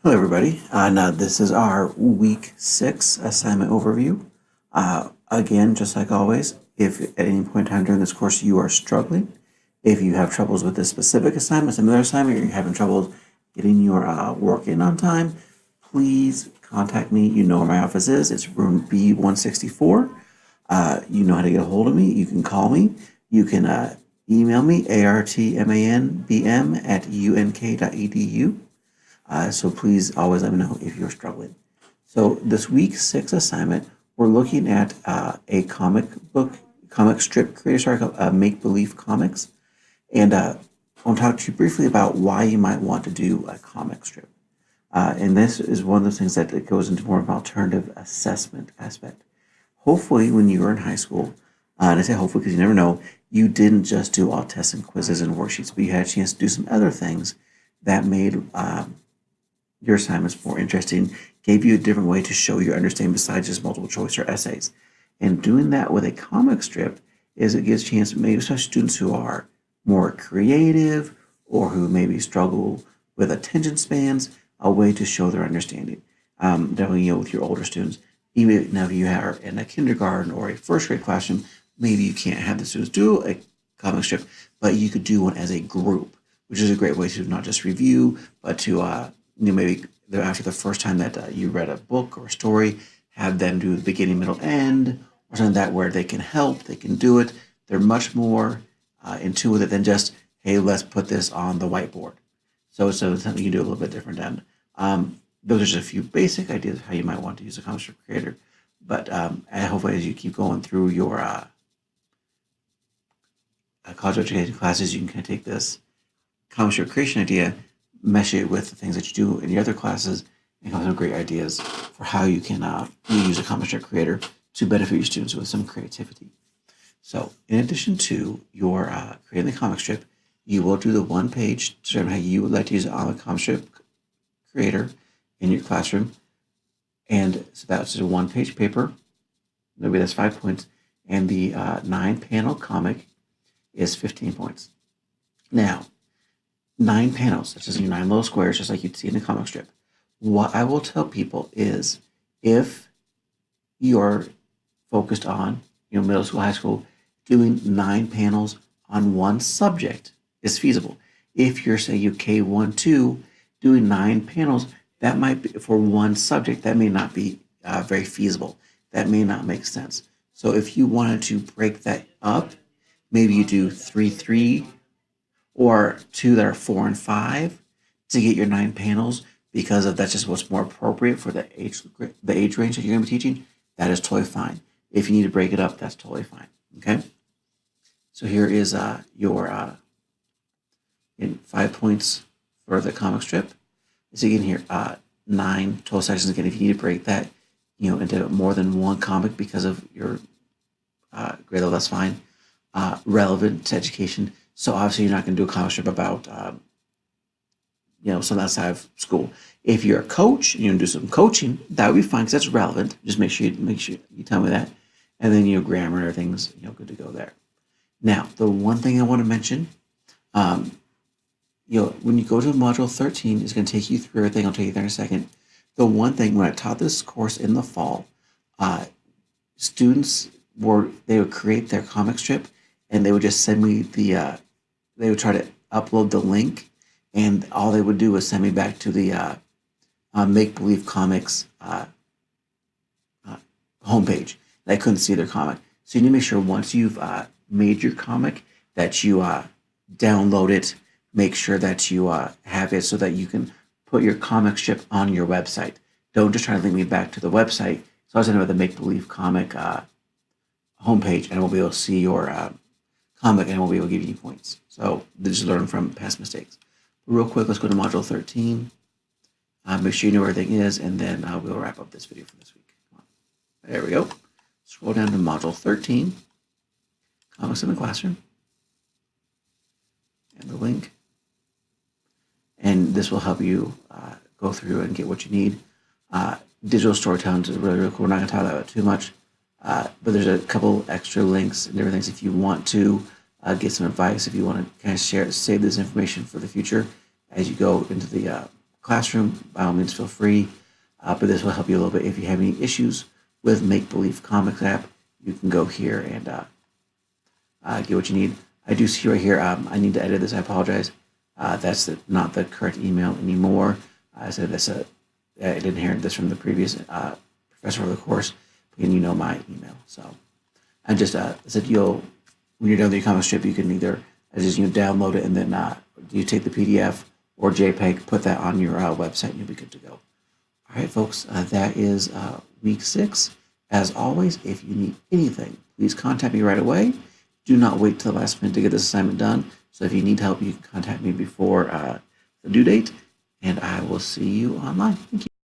Hello, everybody. Now, this is our week 6 assignment overview. Again, just like always, if at any point in time during this course you are struggling, if you have troubles with this specific assignment, some other assignment, or you're having troubles getting your work in on time, please contact me. You know where my office is. It's room B164. You know how to get a hold of me. You can call me. You can email me, artmanbm@unk.edu. So please always let me know if you're struggling. So this week 6 assignment, we're looking at a comic strip creator, sorry, called Make Believe Comics. And I want to talk to you briefly about why you might want to do a comic strip. And this is one of those things that it goes into more of an alternative assessment aspect. Hopefully, when you were in high school, and I say hopefully because you never know, you didn't just do all tests and quizzes and worksheets, but you had a chance to do some other things that made your assignments more interesting, gave you a different way to show your understanding besides just multiple choice or essays. And doing that with a comic strip is it gives a chance, maybe especially students who are more creative or who maybe struggle with attention spans, a way to show their understanding. Definitely, with your older students, even now if you are in a kindergarten or a first grade classroom, maybe you can't have the students do a comic strip, but you could do one as a group, which is a great way to not just review, but to maybe after the first time that you read a book or a story, have them do the beginning, middle, end, or something like that where they can help, they can do it. They're much more into with it than just, hey, let's put this on the whiteboard. So it's something you can do a little bit different. And those are just a few basic ideas of how you might want to use a comic strip creator. But and hopefully, as you keep going through your college education classes, you can kind of take this comic strip creation idea, mesh it with the things that you do in your other classes, and come up with some great ideas for how you can use a comic strip creator to benefit your students with some creativity. So, in addition to your creating the comic strip, you will do the one page to determine how you would like to use it on a comic strip creator in your classroom. And so that's a one page paper. Maybe that's 5 points. And the 9 panel comic is 15 points. Now, 9 panels, such as your 9 little squares, just like you'd see in a comic strip. What I will tell people is if you're focused on, middle school, high school, doing 9 panels on one subject is feasible. If you're, say, you K1, 2, doing 9 panels, that might be for one subject, that may not be very feasible. That may not make sense. So if you wanted to break that up, maybe you do 3, 3, or two that are 4 and 5 to get your 9 panels because of that's just what's more appropriate for the age range that you're going to be teaching. That is totally fine. If you need to break it up, that's totally fine. Okay. So here is your in 5 points for the comic strip. So you can hear 9 total sections. Again, if you need to break that, into more than one comic because of your grade level, that's fine. Relevant to education. So obviously, you're not going to do a comic strip about something outside of school. If you're a coach and you do some coaching, that would be fine because that's relevant. Just make sure you tell me that, and then grammar and everything's good to go there. Now, the one thing I want to mention, when you go to module 13, it's going to take you through everything. I'll take you there in a second. The one thing when I taught this course in the fall, students they would create their comic strip and they would just send me they would try to upload the link, and all they would do was send me back to the Make Believe Comics homepage. I couldn't see their comic. So you need to make sure once you've made your comic that you download it, make sure that you have it so that you can put your comic strip on your website. Don't just try to link me back to the website. So I was about the Make Believe Comic homepage, and I won't be able to see your comic, and I won't be able to give you any points. So just learn from past mistakes. But real quick, let's go to module 13. Make sure you know where everything is, and then we'll wrap up this video for this week. There we go. Scroll down to module 13, Comics in the Classroom, and the link. And this will help you go through and get what you need. Digital storytelling is really, really cool. We're not going to talk about it too much, but there's a couple extra links and different things if you want to get some advice, if you want to kind of save this information for the future as you go into the classroom, by all means, feel free. But this will help you a little bit. If you have any issues with Make Believe Comics app, you can go here and get what you need. I do see right here, I need to edit this. I apologize. That's not the correct email anymore. I said I did inherit this from the previous professor of the course, and you know my email. So I just said when you're done with your comic strip, you can either download it and then you take the PDF or JPEG, put that on your website, and you'll be good to go. All right, folks, that is week 6. As always, if you need anything, please contact me right away. Do not wait till the last minute to get this assignment done. So if you need help, you can contact me before the due date, and I will see you online. Thank you.